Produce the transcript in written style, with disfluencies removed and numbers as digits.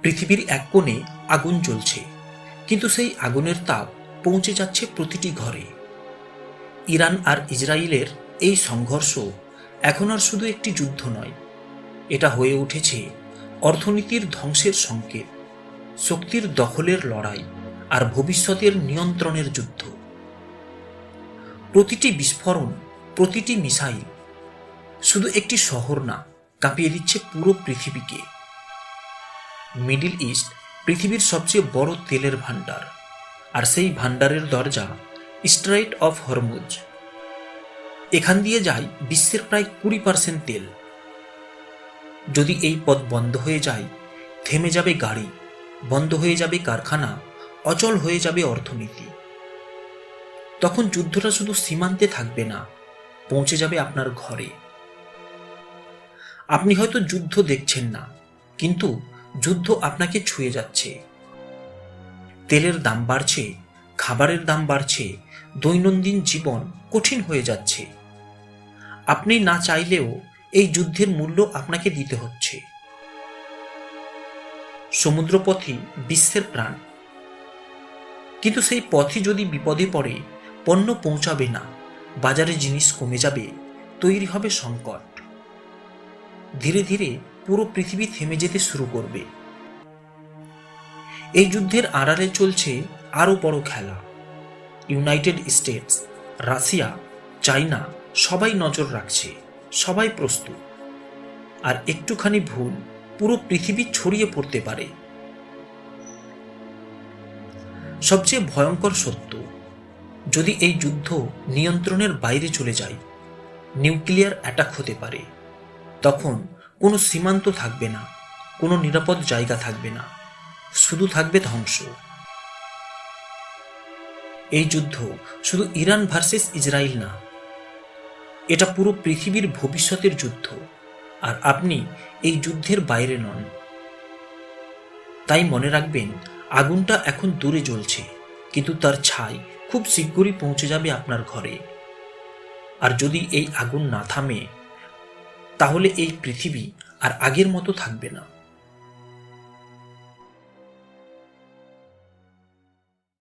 পৃথিবীর এক কোণে আগুন জ্বলছে, কিন্তু সেই আগুনের তাপ পৌঁছে যাচ্ছে প্রতিটি ঘরে। ইরান আর ইসরায়েলের এই সংঘর্ষ এখন আর শুধু একটি যুদ্ধ নয়, এটা হয়ে উঠেছে অর্থনীতির ধ্বংসের সংকেত, শক্তির দখলের লড়াই আর ভবিষ্যতের নিয়ন্ত্রণের যুদ্ধ। প্রতিটি বিস্ফোরণ, প্রতিটি মিসাইল শুধু একটি শহর না, কাঁপিয়ে দিচ্ছে পুরো পৃথিবীকে। মিডল ইস্ট পৃথিবীর সবচেয়ে বড় তেলের ভান্ডার, আর সেই ভান্ডারের দরজা স্ট্রাইট অফ হরমুজ। এখান দিয়ে যায় বিশ্বের প্রায় 20% তেল। যদি এই পথ বন্ধ হয়ে যায়, থেমে যাবে গাড়ি, বন্ধ হয়ে যাবে কারখানা, অচল হয়ে যাবে অর্থনীতি। তখন যুদ্ধটা শুধু সীমান্তে থাকবে না, পৌঁছে যাবে আপনার ঘরে। আপনি হয়তো যুদ্ধ দেখছেন না, কিন্তু যুদ্ধ আপনাকে ছুঁয়ে যাচ্ছে। তেলের দাম বাড়ছে, খাবারের দাম বাড়ছে, দৈনন্দিন জীবন কঠিন হয়ে যাচ্ছে। আপনি না চাইলেও এই যুদ্ধের মূল্য আপনাকে দিতে হচ্ছে। সমুদ্রপথই বিশ্বের প্রাণ, কিন্তু সেই পথই যদি বিপদে পড়ে, পণ্য পৌঁছাবে না, বাজারে জিনিস কমে যাবে, তৈরি হবে সংকট। ধীরে ধীরে পুরো পৃথিবী থেমে যেতে শুরু করবে। এই যুদ্ধের আড়ালে চলছে আরো বড় খেলা। ইউনাইটেড স্টেটস, রাশিয়া, চায়না সবাই নজর রাখছে, সবাই প্রস্তুত। আর একটুখানি ভুল পুরো পৃথিবী ছড়িয়ে পড়তে পারে। সবচেয়ে ভয়ঙ্কর সত্য, যদি এই যুদ্ধ নিয়ন্ত্রণের বাইরে চলে যায়, নিউক্লিয়ার অ্যাটাক হতে পারে। তখন কোনো সীমান্ত থাকবে না, কোনো নিরাপদ জায়গা থাকবে না, শুধু থাকবে ধ্বংস। এই যুদ্ধ শুধু ইরান ভার্সেস ইসরায়েল না, এটা পুরো পৃথিবীর ভবিষ্যতের যুদ্ধ, আর আপনি এই যুদ্ধের বাইরে নন। তাই মনে রাখবেন, আগুনটা এখন দূরে জ্বলছে, কিন্তু তার ছাই খুব শীঘ্রই পৌঁছে যাবে আপনার ঘরে। আর যদি এই আগুন না থামে, তাহলে এই পৃথিবী আর আগের মতো থাকবে না।